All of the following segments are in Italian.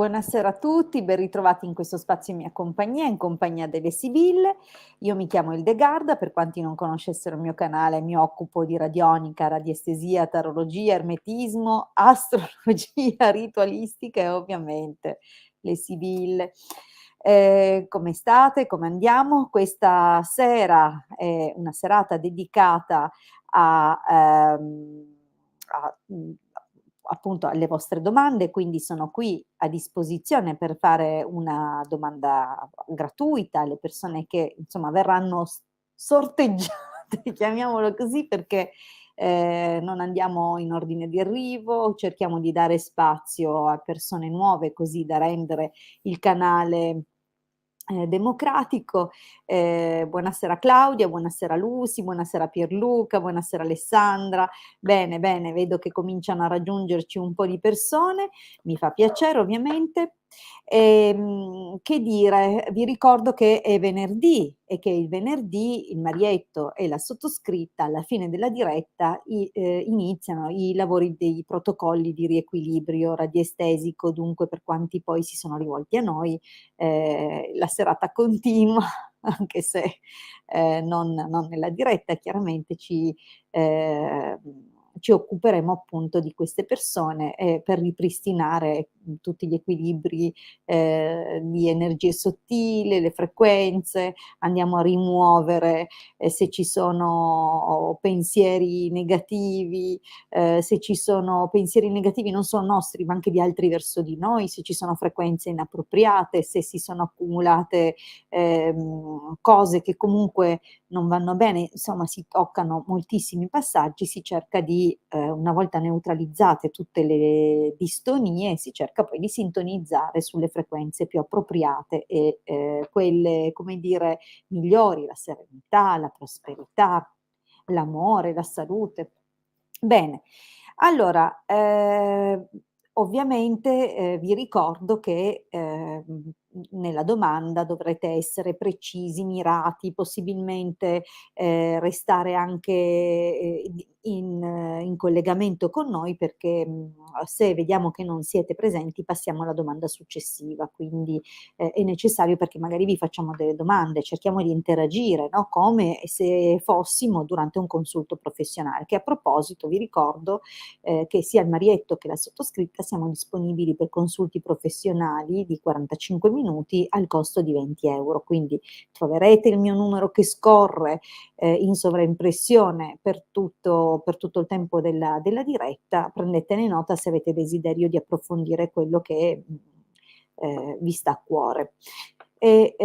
Buonasera a tutti, ben ritrovati in questo spazio in mia compagnia, in compagnia delle Sibille. Io mi chiamo Hildegarda, per quanti non conoscessero il mio canale, mi occupo di radionica, radiestesia, tarologia, ermetismo, astrologia, ritualistica e ovviamente le Sibille. Come state? Come andiamo? Questa sera è una serata dedicata a, a, appunto alle vostre domande, quindi sono qui a disposizione per fare una domanda gratuita alle persone che insomma verranno sorteggiate, chiamiamolo così, perché non andiamo in ordine di arrivo, cerchiamo di dare spazio a persone nuove così da rendere il canale democratico. Buonasera Claudia, buonasera Lucy, buonasera Pierluca, buonasera Alessandra. Bene, bene, vedo che cominciano a raggiungerci un po' di persone, mi fa piacere ovviamente. Che dire, vi ricordo che è venerdì e che il venerdì il Marietto e la sottoscritta alla fine della diretta iniziano i lavori dei protocolli di riequilibrio radiestesico, dunque per quanti poi si sono rivolti a noi la serata continua, anche se non nella diretta, chiaramente ci occuperemo appunto di queste persone per ripristinare tutti gli equilibri di energie sottili, le frequenze, andiamo a rimuovere se ci sono pensieri negativi, se ci sono pensieri negativi non solo nostri ma anche di altri verso di noi, se ci sono frequenze inappropriate, se si sono accumulate cose che comunque non vanno bene, insomma si toccano moltissimi passaggi, si cerca di, una volta neutralizzate tutte le distonie, si cerca poi di sintonizzare sulle frequenze più appropriate e quelle, come dire, migliori, la serenità, la prosperità, l'amore, la salute. Bene, allora, ovviamente, vi ricordo che, nella domanda dovrete essere precisi, mirati, possibilmente, restare anche, in collegamento con noi perché, se vediamo che non siete presenti passiamo alla domanda successiva, quindi, è necessario perché magari vi facciamo delle domande, cerchiamo di interagire, no, come se fossimo durante un consulto professionale, che a proposito vi ricordo, che sia il Marietto che la sottoscritta siamo disponibili per consulti professionali di 45 minuti al costo di 20 €, quindi troverete il mio numero che scorre, in sovraimpressione per tutto il tempo della diretta, prendetene nota se avete desiderio di approfondire quello che, vi sta a cuore. E,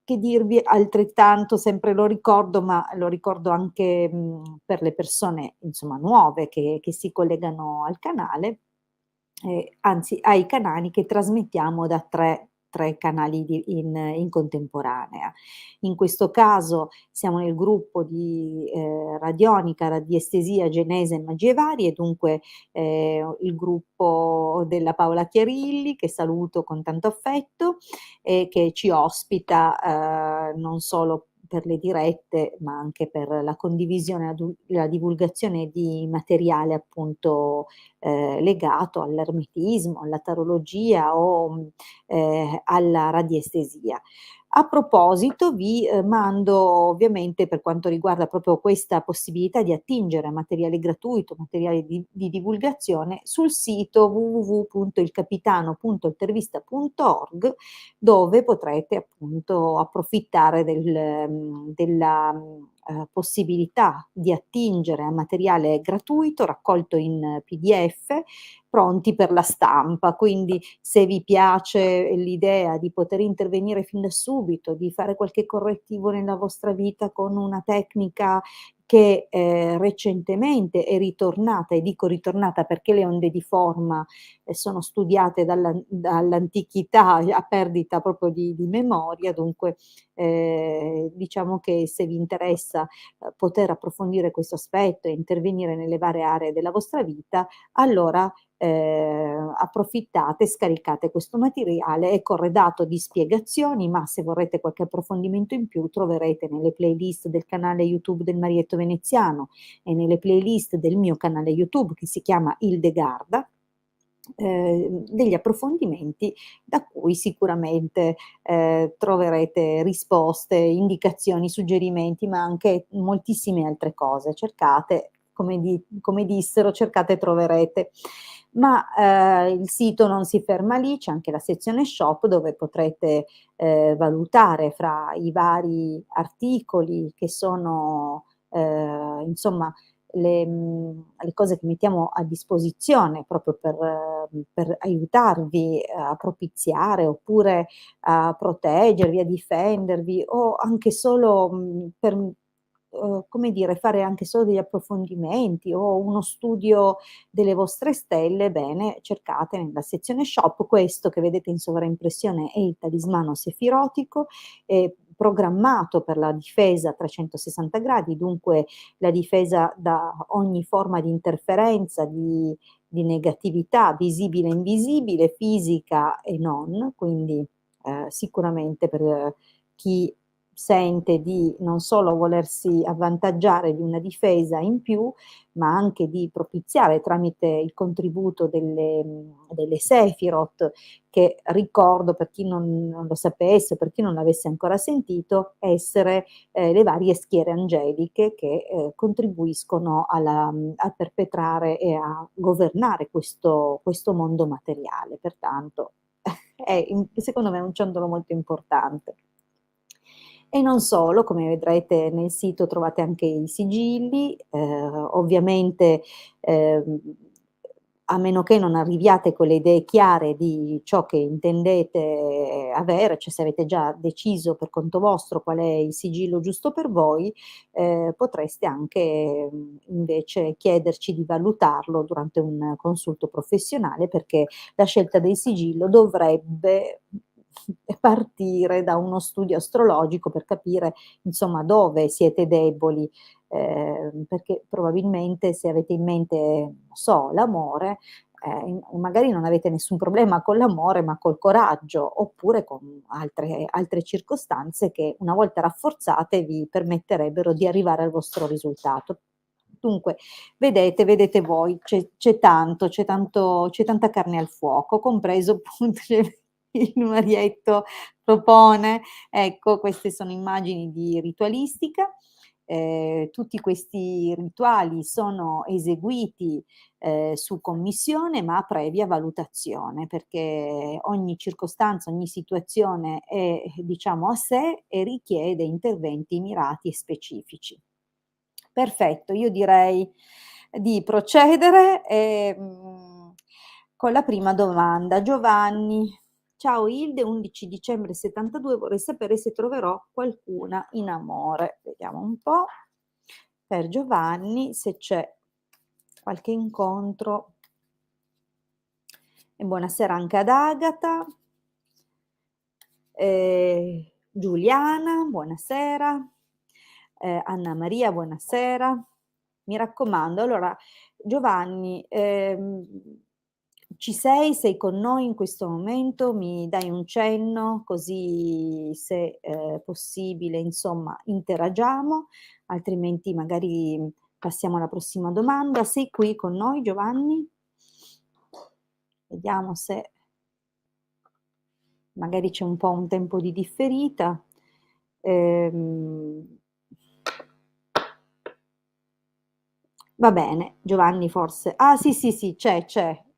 che dirvi altrettanto, sempre lo ricordo, ma lo ricordo anche, per le persone insomma nuove che si collegano al canale, anzi ai canali che trasmettiamo da 3 canali in contemporanea. In questo caso siamo nel gruppo di, radionica, radiestesia, genese e magie varie, dunque, il gruppo della Paola Chiarilli, che saluto con tanto affetto e che ci ospita, non solo per le dirette, ma anche per la condivisione, la divulgazione di materiale appunto legato all'ermetismo, alla tarologia o, alla radiestesia. A proposito vi, mando ovviamente per quanto riguarda proprio questa possibilità di attingere a materiale gratuito, materiale di divulgazione, sul sito www.ilcapitano.intervista.org dove potrete appunto approfittare della, possibilità di attingere a materiale gratuito raccolto in PDF, pronti per la stampa. Quindi se vi piace l'idea di poter intervenire fin da subito, di fare qualche correttivo nella vostra vita con una tecnica che, recentemente è ritornata, e dico ritornata perché le onde di forma, sono studiate dall'antichità a perdita proprio di memoria, dunque, diciamo che se vi interessa, poter approfondire questo aspetto e intervenire nelle varie aree della vostra vita, allora, approfittate, scaricate questo materiale, è corredato di spiegazioni, ma se vorrete qualche approfondimento in più troverete nelle playlist del canale YouTube del Marietto Veneziano e nelle playlist del mio canale YouTube che si chiama Hildegarda, degli approfondimenti da cui sicuramente, troverete risposte, indicazioni, suggerimenti, ma anche moltissime altre cose. Cercate, come dissero: "Cercate e troverete". Ma, il sito non si ferma lì, c'è anche la sezione shop dove potrete, valutare fra i vari articoli che sono, insomma le cose che mettiamo a disposizione proprio per aiutarvi a propiziare, oppure a proteggervi, a difendervi o anche solo, come dire, fare anche solo degli approfondimenti o uno studio delle vostre stelle, bene, cercate nella sezione shop questo che vedete in sovraimpressione è il talismano sefirotico, è programmato per la difesa a 360 gradi, dunque la difesa da ogni forma di interferenza, di negatività visibile e invisibile, fisica e non, quindi, sicuramente per chi sente di non solo volersi avvantaggiare di una difesa in più, ma anche di propiziare tramite il contributo delle Sefirot, che ricordo per chi non lo sapesse, per chi non l'avesse ancora sentito, essere le varie schiere angeliche che, contribuiscono a perpetrare e a governare questo mondo materiale. Pertanto secondo me è un ciondolo molto importante. E non solo, come vedrete nel sito trovate anche i sigilli, ovviamente, ehm, a meno che non arriviate con le idee chiare di ciò che intendete avere, cioè se avete già deciso per conto vostro qual è il sigillo giusto per voi, potreste anche, invece chiederci di valutarlo durante un consulto professionale, perché la scelta del sigillo dovrebbe partire da uno studio astrologico per capire, insomma, dove siete deboli, perché probabilmente se avete in mente, non so, l'amore, magari non avete nessun problema con l'amore, ma col coraggio, oppure con altre circostanze che una volta rafforzate vi permetterebbero di arrivare al vostro risultato. Dunque vedete voi, c'è tanta carne al fuoco, compreso appunto il numerietto propone. Ecco, queste sono immagini di ritualistica. Tutti questi rituali sono eseguiti, su commissione, ma previa valutazione, perché ogni circostanza, ogni situazione è, diciamo, a sé e richiede interventi mirati e specifici. Perfetto, io direi di procedere, con la prima domanda. Giovanni: "Ciao Ilde, 11 dicembre '72, vorrei sapere se troverò qualcuna in amore". Vediamo un po' per Giovanni se c'è qualche incontro. E buonasera anche ad Agata. Giuliana, buonasera. Anna Maria, buonasera. Mi raccomando, allora Giovanni, ci sei? Sei con noi in questo momento? Mi dai un cenno così se, possibile, insomma, interagiamo, altrimenti magari passiamo alla prossima domanda. Sei qui con noi Giovanni? Vediamo se magari c'è un po' un tempo di differita. Ehm, Va bene, Giovanni forse. Ah sì, sì, sì, c'è.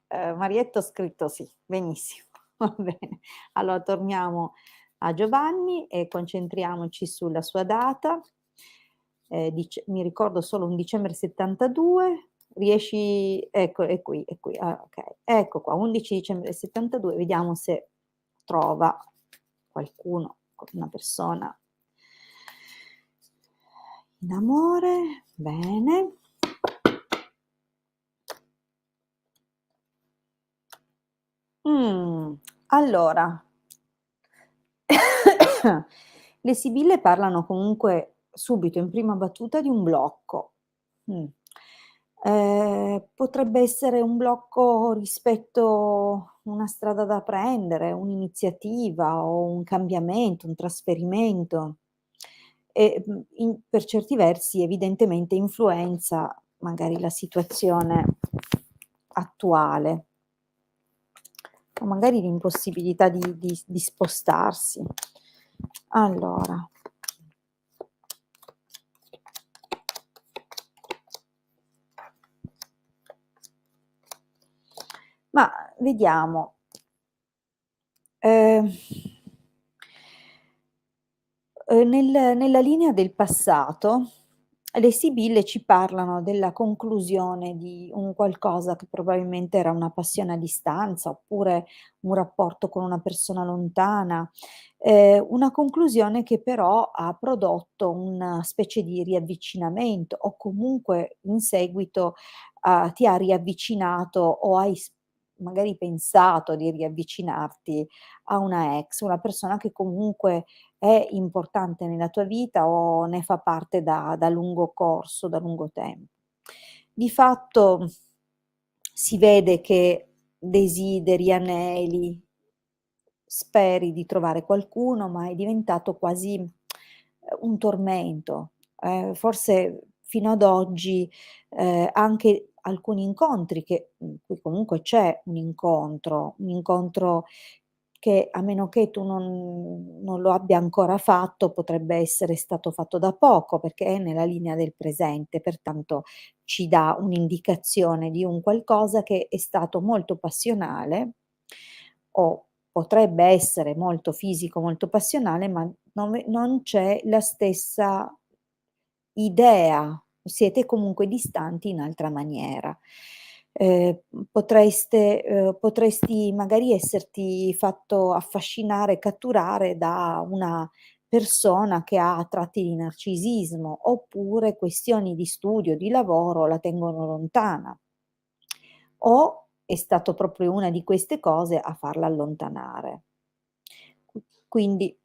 Marietta ha scritto sì, benissimo, va bene. Allora torniamo a Giovanni e concentriamoci sulla sua data. Mi ricordo solo un dicembre 72. Riesci, ecco, è qui. Ah, ok, ecco qua, 11 dicembre 72. Vediamo se trova qualcuno, una persona in amore. Bene. Allora, le sibille parlano comunque subito in prima battuta di un blocco. Mh. Potrebbe essere un blocco rispetto una strada da prendere, un'iniziativa o un cambiamento, un trasferimento e, per certi versi evidentemente influenza magari la situazione attuale. o magari l'impossibilità di spostarsi. Allora, ma vediamo. Ehm, nella linea del passato, le sibille ci parlano della conclusione di un qualcosa che probabilmente era una passione a distanza, oppure un rapporto con una persona lontana, una conclusione che però ha prodotto una specie di riavvicinamento o comunque in seguito, ti ha riavvicinato o hai magari pensato di riavvicinarti a una ex, una persona che comunque è importante nella tua vita o ne fa parte da lungo corso, da lungo tempo. Di fatto si vede che desideri, aneli, speri di trovare qualcuno, ma è diventato quasi, un tormento. Forse fino ad oggi, anche alcuni incontri che qui comunque c'è un incontro che a meno che tu non lo abbia ancora fatto, potrebbe essere stato fatto da poco, perché è nella linea del presente, pertanto ci dà un'indicazione di un qualcosa che è stato molto passionale o potrebbe essere molto fisico, molto passionale, ma non c'è la stessa idea, siete comunque distanti in altra maniera. Potresti magari esserti fatto affascinare, catturare da una persona che ha tratti di narcisismo, oppure questioni di studio, di lavoro la tengono lontana. O è stato proprio una di queste cose a farla allontanare. Quindi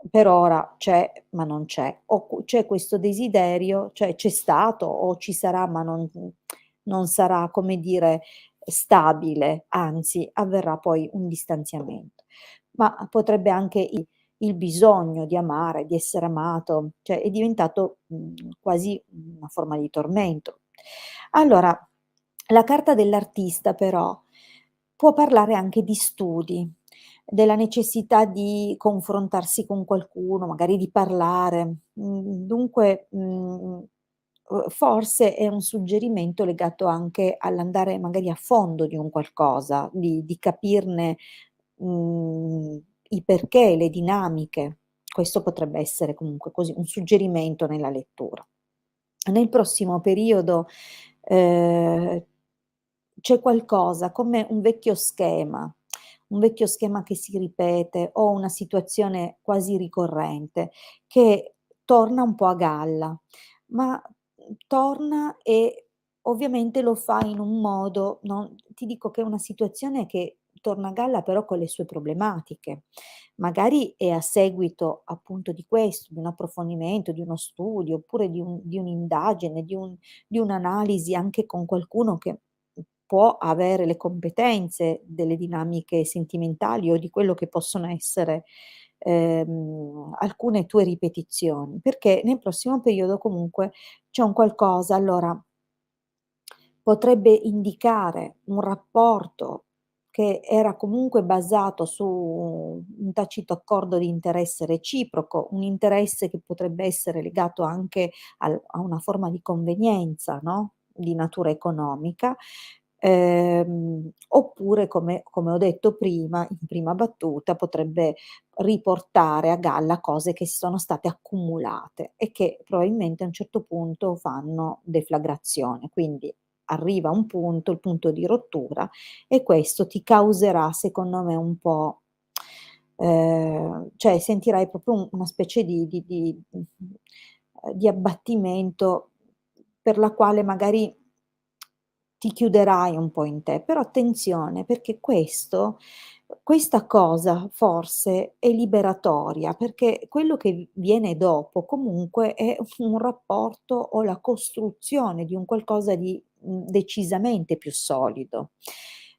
per ora c'è, ma non c'è. O c'è questo desiderio, cioè c'è stato o ci sarà, ma non sarà, come dire, stabile, anzi avverrà poi un distanziamento. Ma potrebbe anche il bisogno di amare, di essere amato, cioè è diventato, quasi una forma di tormento. Allora, la carta dell'artista però può parlare anche di studi, della necessità di confrontarsi con qualcuno, magari di parlare. Dunque, forse è un suggerimento legato anche all'andare magari a fondo di un qualcosa, di capirne, i perché, le dinamiche. Questo potrebbe essere comunque così un suggerimento nella lettura. Nel prossimo periodo, ehm, c'è qualcosa come un vecchio schema che si ripete o una situazione quasi ricorrente che torna un po' a galla, ma, torna e ovviamente lo fa in un modo non ti dico che è una situazione che torna a galla però con le sue problematiche. Magari è a seguito appunto di questo, di un approfondimento, di uno studio, oppure di un'indagine, di un'analisi anche con qualcuno che può avere le competenze delle dinamiche sentimentali o di quello che possono essere, alcune tue ripetizioni, perché nel prossimo periodo comunque c'è un qualcosa allora potrebbe indicare un rapporto che era comunque basato su un tacito accordo di interesse reciproco, un interesse che potrebbe essere legato anche a una forma di convenienza, no, di natura economica, oppure come ho detto prima, in prima battuta, potrebbe riportare a galla cose che sono state accumulate e che probabilmente a un certo punto fanno deflagrazione. Quindi arriva un punto, il punto di rottura e questo ti causerà secondo me un po' cioè sentirai proprio una specie di abbattimento per la quale magari ti chiuderai un po' in te, però attenzione perché questa cosa forse è liberatoria, perché quello che viene dopo comunque è un rapporto o la costruzione di un qualcosa di, decisamente più solido.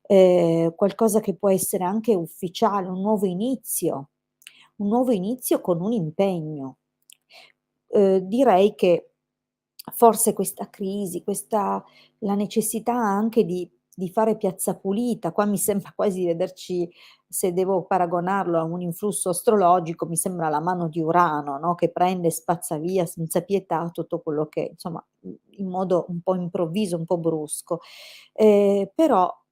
Qualcosa che può essere anche ufficiale, un nuovo inizio con un impegno. Direi che forse questa crisi, questa la necessità anche di di fare piazza pulita. Qua mi sembra quasi di vederci, se devo paragonarlo a un influsso astrologico, mi sembra la mano di Urano, no, che prende e spazza via senza pietà tutto quello che insomma, in modo un po' improvviso, un po' brusco. Però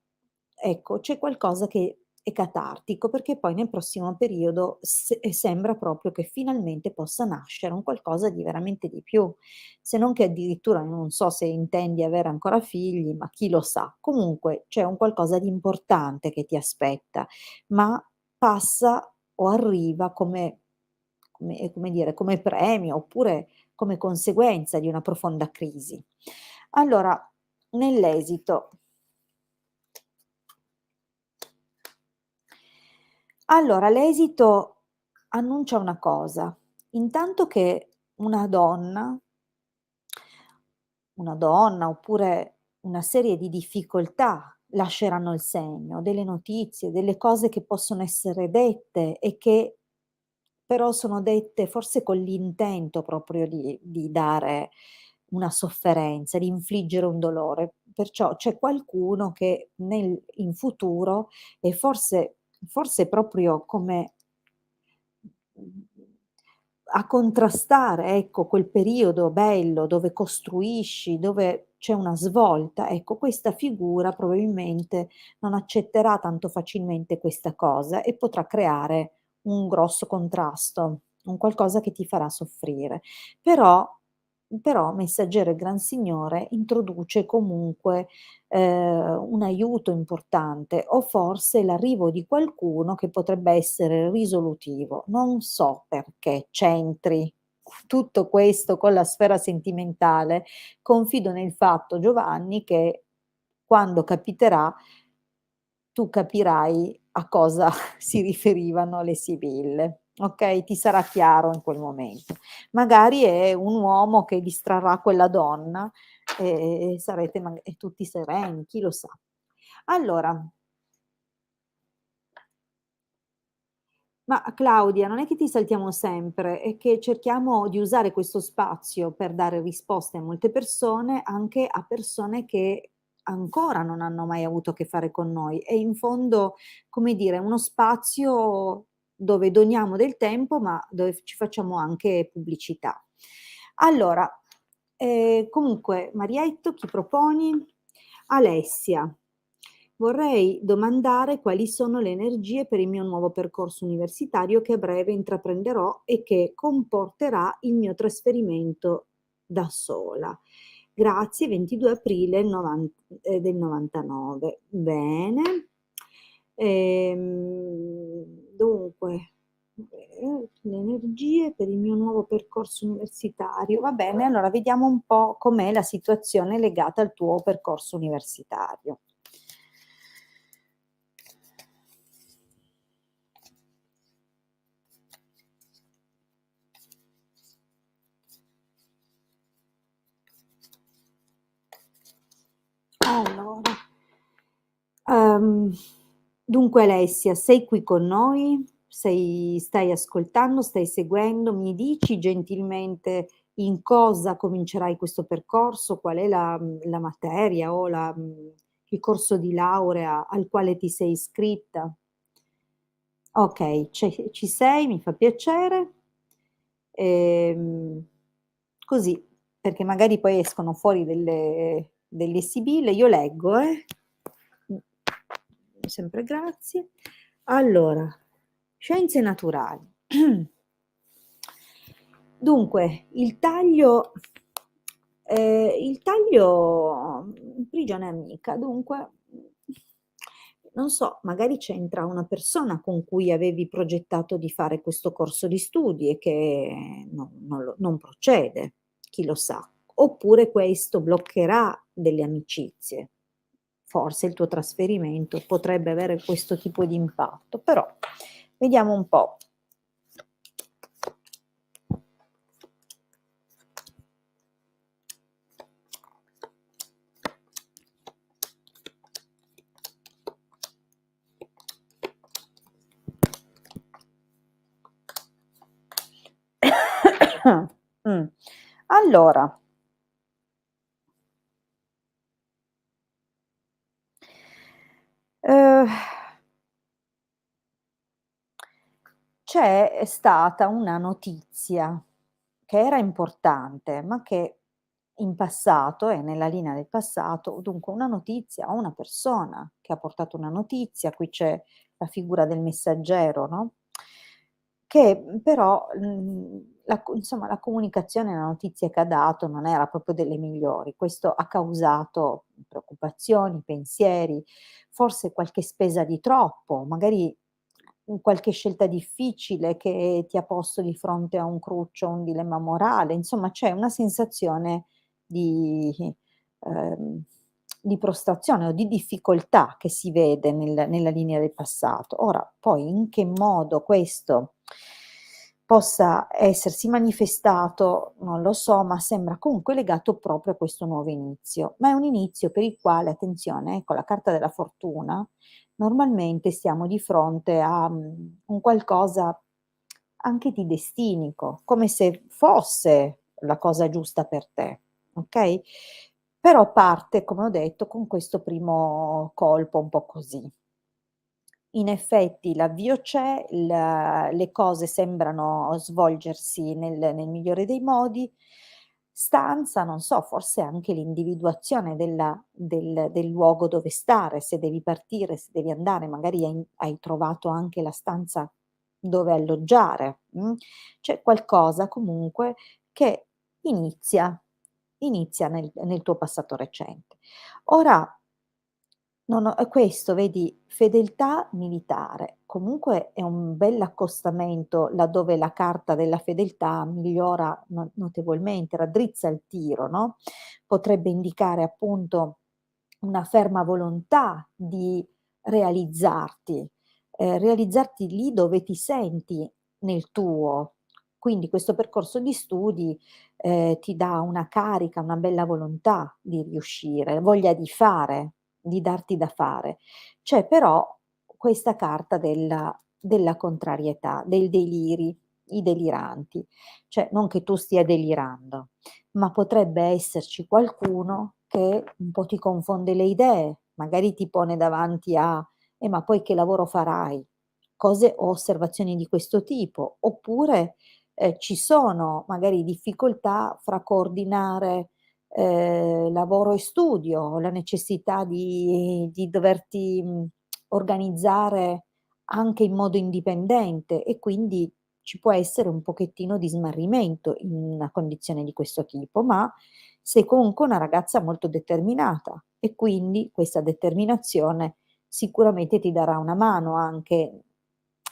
ecco, c'è qualcosa che è catartico, perché poi nel prossimo periodo sembra proprio che finalmente possa nascere un qualcosa di veramente di più, se non che addirittura non so se intendi avere ancora figli, ma chi lo sa. Comunque c'è un qualcosa di importante che ti aspetta, ma passa o arriva come dire, come premio, oppure come conseguenza di una profonda crisi. Allora, nell'esito l'esito annuncia una cosa: intanto che una donna oppure una serie di difficoltà lasceranno il segno, delle notizie, delle cose che possono essere dette e che però sono dette forse con l'intento proprio di dare una sofferenza, di infliggere un dolore. Perciò c'è qualcuno che in futuro e forse proprio come a contrastare, ecco, quel periodo bello dove costruisci, dove c'è una svolta, ecco, questa figura probabilmente non accetterà tanto facilmente questa cosa e potrà creare un grosso contrasto, un qualcosa che ti farà soffrire. Però Messaggero e Gran Signore introduce comunque, un aiuto importante o forse l'arrivo di qualcuno che potrebbe essere risolutivo. Non so perché c'entri tutto questo con la sfera sentimentale, confido nel fatto, Giovanni, che quando capiterà tu capirai a cosa si riferivano le sibille, okay, ti sarà chiaro in quel momento. Magari è un uomo che distrarrà quella donna e sarete tutti sereni, chi lo sa. Allora, ma Claudia, non è che ti saltiamo sempre, è che cerchiamo di usare questo spazio per dare risposte a molte persone, anche a persone che ancora non hanno mai avuto a che fare con noi. E in fondo, come dire, uno spazio dove doniamo del tempo, ma dove ci facciamo anche pubblicità. Allora, comunque, Marietto, chi proponi? Alessia. Vorrei domandare quali sono le energie per il mio nuovo percorso universitario che a breve intraprenderò e che comporterà il mio trasferimento da sola. Grazie, 22 aprile del 99. Bene. Dunque, le energie per il mio nuovo percorso universitario. Va bene, allora vediamo un po' com'è la situazione legata al tuo percorso universitario. Allora, ehm, dunque Alessia, sei qui con noi? Stai ascoltando, stai seguendo? Mi dici gentilmente in cosa comincerai questo percorso? Qual è la materia o il corso di laurea al quale ti sei iscritta? Ok, ci sei, mi fa piacere. Ehm, Così, perché magari poi escono fuori delle sibille, io leggo, sempre grazie. Allora, scienze naturali. Dunque, il taglio, prigione amica, dunque, non so, magari c'entra una persona con cui avevi progettato di fare questo corso di studi e che non procede, chi lo sa. Oppure questo bloccherà delle amicizie. Forse il tuo trasferimento potrebbe avere questo tipo di impatto, però vediamo un po'. Mm. Allora, Uhm C'è stata una notizia che era importante, ma che in passato è nella linea del passato, dunque una notizia o una persona che ha portato una notizia, qui c'è la figura del messaggero, no, che, però, insomma la comunicazione, la notizia che ha dato non era proprio delle migliori. Questo ha causato preoccupazioni, pensieri, forse qualche spesa di troppo, magari qualche scelta difficile che ti ha posto di fronte a un cruccio, un dilemma morale, insomma c'è una sensazione di ehm, di prostrazione o di difficoltà che si vede nella linea del passato. Ora, poi in che modo questo possa essersi manifestato, non lo so, ma sembra comunque legato proprio a questo nuovo inizio. Ma è un inizio per il quale, attenzione, con la carta della fortuna, normalmente siamo di fronte a, un qualcosa anche di destinico, come se fosse la cosa giusta per te, okay, però parte, come ho detto, con questo primo colpo un po' così. In effetti l'avvio c'è, le cose sembrano svolgersi nel migliore dei modi, stanza, non so, forse anche l'individuazione del luogo dove stare, se devi partire, se devi andare, magari hai trovato anche la stanza dove alloggiare, c'è qualcosa comunque che inizia inizia nel tuo passato recente. Ora no, no, è questo vedi, fedeltà militare, comunque è un bell'accostamento laddove la carta della fedeltà migliora notevolmente, raddrizza il tiro, no, potrebbe indicare appunto una ferma volontà di realizzarti, realizzarti lì dove ti senti nel tuo. Quindi questo percorso di studi, ti dà una carica, una bella volontà di riuscire, voglia di fare, di darti da fare. C'è però questa carta della contrarietà, del deliri, i deliranti. Cioè, non che tu stia delirando, ma potrebbe esserci qualcuno che un po' ti confonde le idee, magari ti pone davanti a: ma poi che lavoro farai?" Cose o osservazioni di questo tipo, oppure, ci sono magari difficoltà fra coordinare, lavoro e studio, la necessità di doverti, organizzare anche in modo indipendente e quindi ci può essere un pochettino di smarrimento in una condizione di questo tipo, ma sei comunque una ragazza molto determinata e quindi questa determinazione sicuramente ti darà una mano anche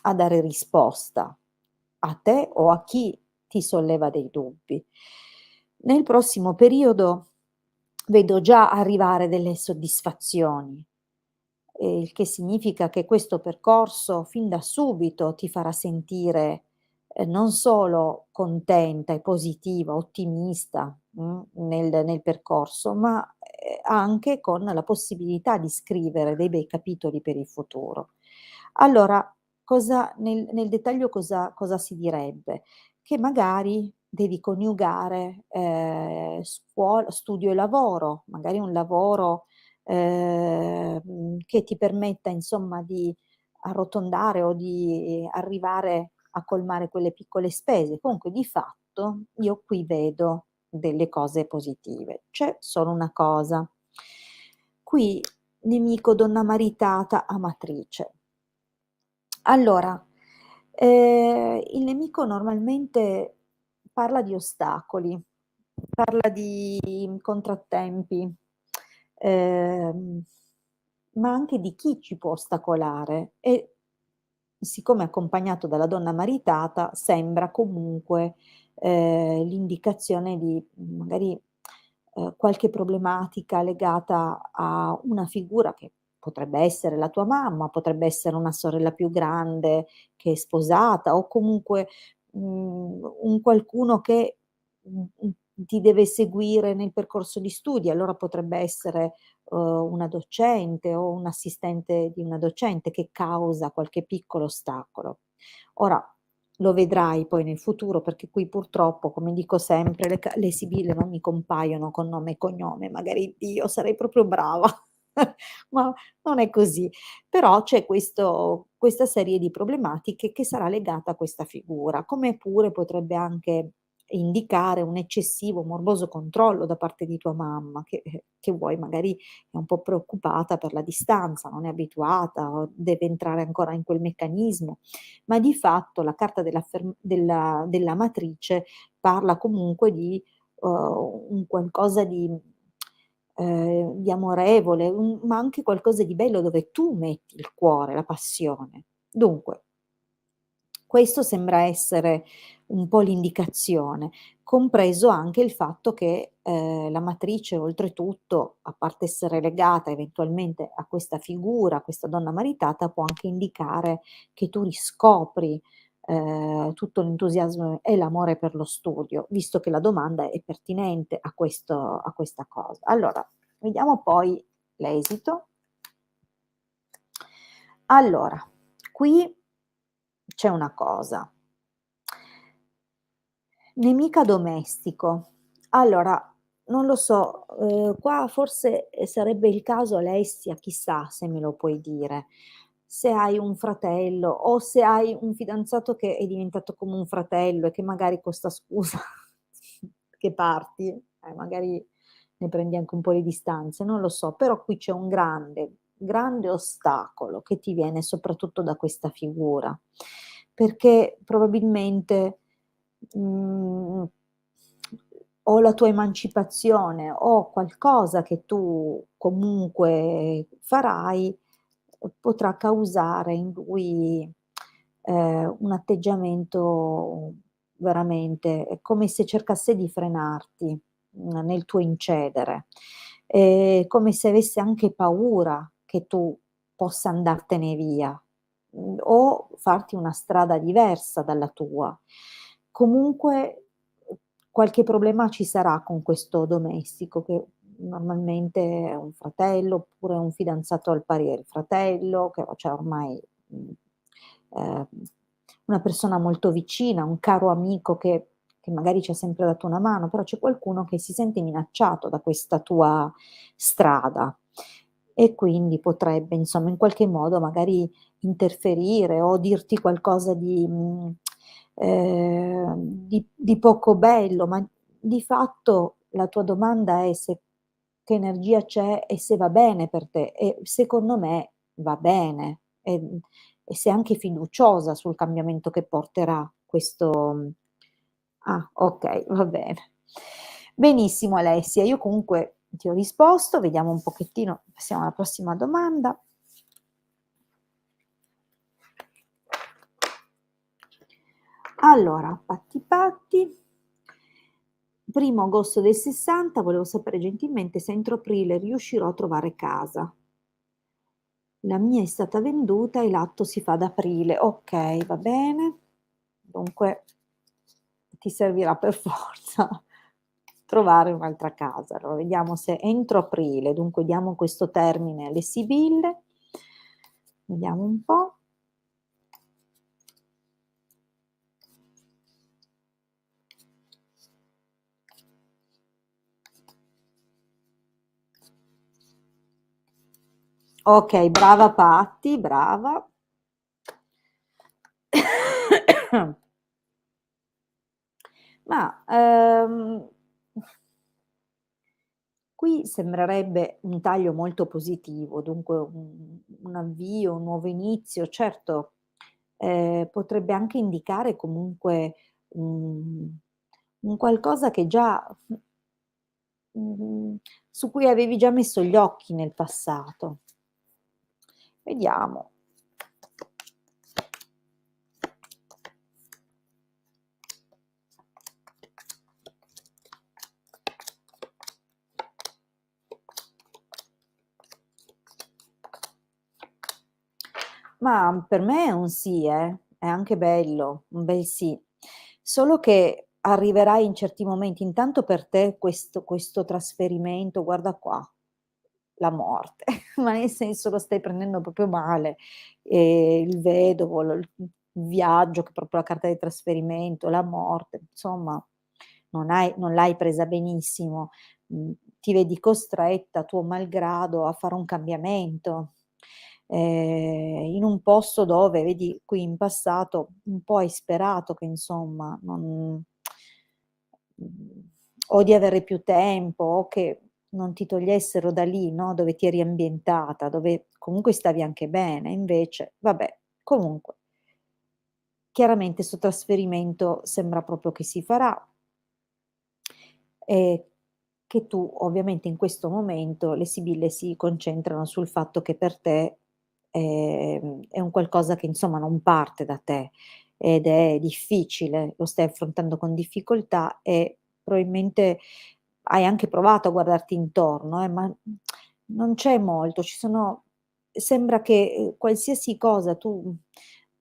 a dare risposta a te o a chi ti solleva dei dubbi. Nel prossimo periodo vedo già arrivare delle soddisfazioni, il che significa che questo percorso fin da subito ti farà sentire, non solo contenta e positiva, ottimista, nel percorso, ma, anche con la possibilità di scrivere dei bei capitoli per il futuro. Allora, cosa nel dettaglio cosa si direbbe? Che magari devi coniugare, studio e lavoro, magari un lavoro che ti permetta insomma di arrotondare o di arrivare a colmare quelle piccole spese. Comunque di fatto io qui vedo delle cose positive. C'è solo una cosa: qui nemico donna maritata amatrice. Allora, il nemico normalmente parla di ostacoli, parla di contrattempi, ehm, ma anche di chi ci può ostacolare e siccome accompagnato dalla donna maritata sembra comunque, l'indicazione di magari, qualche problematica legata a una figura che potrebbe essere la tua mamma, potrebbe essere una sorella più grande che è sposata o comunque, un qualcuno che, ti deve seguire nel percorso di studi, allora potrebbe essere, una docente o un assistente di una docente che causa qualche piccolo ostacolo. Ora lo vedrai poi nel futuro perché qui purtroppo, come dico sempre, le sibille non mi compaiono con nome e cognome, magari io sarei proprio brava. Ma non è così. Però c'è questa serie di problematiche che sarà legata a questa figura, come pure potrebbe anche indicare un eccessivo morboso controllo da parte di tua mamma che vuoi magari è un po' preoccupata per la distanza, non è abituata o deve entrare ancora in quel meccanismo, ma di fatto la carta della matrice parla comunque di, un qualcosa di amorevole, ma anche qualcosa di bello dove tu metti il cuore, la passione. Dunque questo sembra essere un po' l'indicazione, compreso anche il fatto che, la matrice oltretutto, a parte essere legata eventualmente a questa figura, a questa donna maritata, può anche indicare che tu riscopri, tutto l'entusiasmo e l'amore per lo studio, visto che la domanda è pertinente a questa cosa. Allora, vediamo poi l'esito. Allora, qui c'è una cosa. Nemica domestico. Allora, non lo so, qua forse, sarebbe il caso Alessia, chissà se me lo puoi dire, se hai un fratello o se hai un fidanzato che è diventato come un fratello e che magari con 'sta scusa che parti, magari ne prendi anche un po' le distanze, non lo so, però qui c'è un grande, grande ostacolo che ti viene soprattutto da questa figura, perché probabilmente Mhmm, o la tua emancipazione o qualcosa che tu comunque farai, potrà causare in lui, un atteggiamento veramente è come se cercasse di frenarti, nel tuo incedere, come se avesse anche paura che tu possa andartene via, o farti una strada diversa dalla tua. Comunque, qualche problema ci sarà con questo domestico che normalmente è un fratello, oppure un fidanzato al pari del fratello, che cioè ormai, ehm, una persona molto vicina, un caro amico che magari ci ha sempre dato una mano, però c'è qualcuno che si sente minacciato da questa tua strada e quindi potrebbe, insomma, in qualche modo magari interferire o dirti qualcosa di poco bello, ma di fatto la tua domanda è se che energia c'è e se va bene per te e secondo me va bene, e sei anche fiduciosa sul cambiamento che porterà okay, va bene. Benissimo Alessia, io comunque ti ho risposto, vediamo un pochettino passiamo alla prossima domanda. Allora, patti patti. Primo agosto del '60 volevo sapere gentilmente se entro aprile riuscirò a trovare casa. La mia è stata venduta e l'atto si fa ad aprile. Okay, va bene. Dunque ti servirà per forza trovare un'altra casa. Allora vediamo se entro aprile, dunque diamo questo termine alle sibille. Vediamo un po'. Okay, brava Patti, brava. Ma, qui sembrerebbe un taglio molto positivo, dunque un avvio, un nuovo inizio. Certo, potrebbe anche indicare comunque un un qualcosa che già su cui avevi già messo gli occhi nel passato. Vediamo. Ma per me è un sì, è anche bello, un bel sì. Solo che arriverai in certi momenti intanto per te questo trasferimento, guarda qua, la morte, ma nel senso lo stai prendendo proprio male, il vedovo, il viaggio che è proprio la carta di trasferimento, la morte, insomma non l'hai presa benissimo, ti vedi costretta, tuo malgrado, a fare un cambiamento, in un posto dove vedi qui in passato un po' hai sperato che insomma non o di avere più tempo o che non ti togliessero da lì, no, dove ti eri ambientata, dove comunque stavi anche bene, invece vabbè, comunque chiaramente 'sto trasferimento sembra proprio che si farà, e che tu ovviamente in questo momento le sibille si concentrano sul fatto che per te, è un qualcosa che insomma non parte da te ed è difficile, lo stai affrontando con difficoltà e probabilmente hai anche provato a guardarti intorno, ma, non c'è molto, ci sono sembra che, qualsiasi cosa tu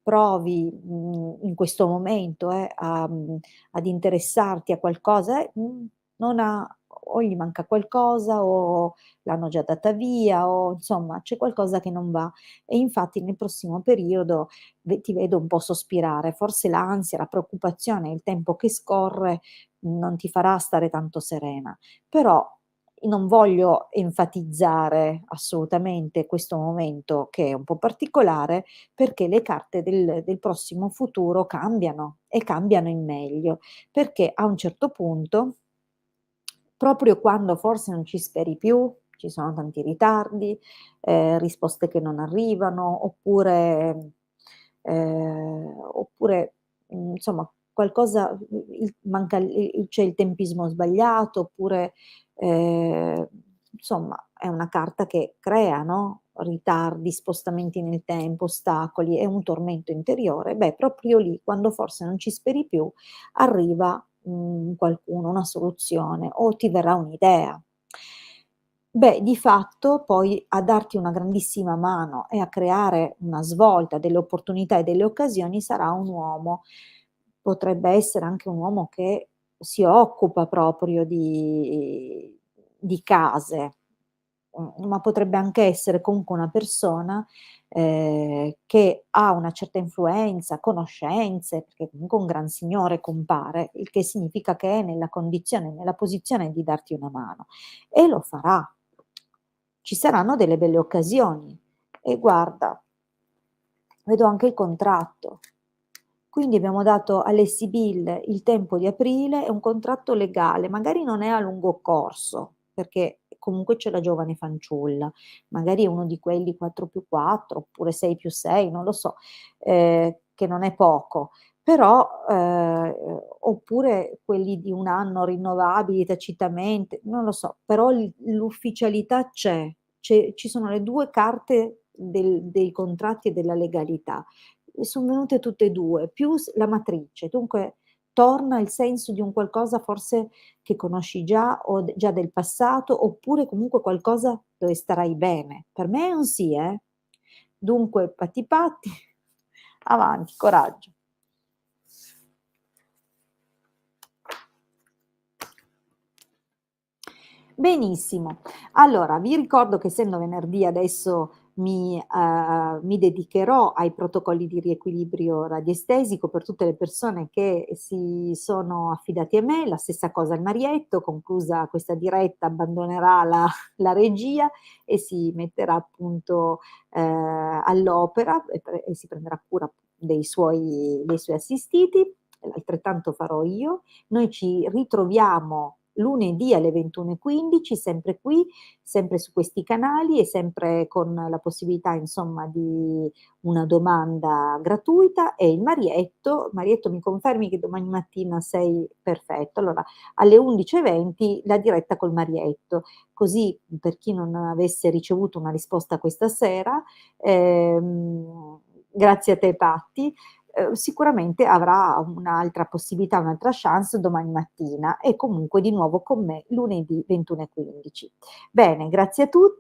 provi, in questo momento, ad interessarti a qualcosa, non ha o gli manca qualcosa o l'hanno già data via o insomma c'è qualcosa che non va. E infatti nel prossimo periodo ti vedo un po' sospirare, forse l'ansia, la preoccupazione, il tempo che scorre non ti farà stare tanto serena. Però non voglio enfatizzare assolutamente questo momento che è un po' particolare, perché le carte del prossimo futuro cambiano e cambiano in meglio, perché a un certo punto, proprio quando forse non ci speri più, ci sono tanti ritardi, risposte che non arrivano, oppure, insomma qualcosa manca c'è il tempismo sbagliato, oppure, ehm, insomma è una carta che crea, no, ritardi, spostamenti nel tempo, ostacoli, è un tormento interiore, beh proprio lì, quando forse non ci speri più, arriva, qualcuno, una soluzione o ti verrà un'idea. Beh, di fatto poi a darti una grandissima mano e a creare una svolta, delle opportunità e delle occasioni sarà un uomo. Potrebbe essere anche un uomo che si occupa proprio di case, ma potrebbe anche essere comunque una persona, che ha una certa influenza, conoscenze, perché comunque un gran signore compare, il che significa che è nella condizione, nella posizione di darti una mano e lo farà. Ci saranno delle belle occasioni e guarda, vedo anche il contratto. Quindi abbiamo dato alle Sibille il tempo di aprile, è un contratto legale, magari non è a lungo corso, perché comunque c'è la giovane fanciulla, magari è uno di quelli 4+4 oppure 6+6, non lo so, che non è poco, però oppure quelli di 1 anno rinnovabili tacitamente, non lo so, però l'ufficialità ci sono le 2 carte dei contratti e della legalità. Son venute tutte e 2, più la matrice. Dunque torna il senso di un qualcosa forse che conosci già o già del passato, oppure comunque qualcosa dove starai bene. Per me è un sì, eh. Dunque patti patti, avanti, coraggio. Benissimo. Allora, vi ricordo che essendo venerdì adesso mi dedicherò ai protocolli di riequilibrio radiestesico per tutte le persone che si sono affidati a me, la stessa cosa il marietto, conclusa questa diretta abbandonerà la regia e si metterà appunto, all'opera e si prenderà cura dei suoi assistiti, e altrettanto farò io. Noi ci ritroviamo lunedì alle 21:15, sempre qui, sempre su questi canali e sempre con la possibilità insomma di una domanda gratuita e il Marietto mi confermi che domani mattina sei perfetto, allora alle 11:20 la diretta col Marietto, così per chi non avesse ricevuto una risposta questa sera, grazie a te Patti, sicuramente avrà un'altra possibilità, un'altra chance domani mattina e comunque di nuovo con me lunedì 21:15. Bene, grazie a tutti.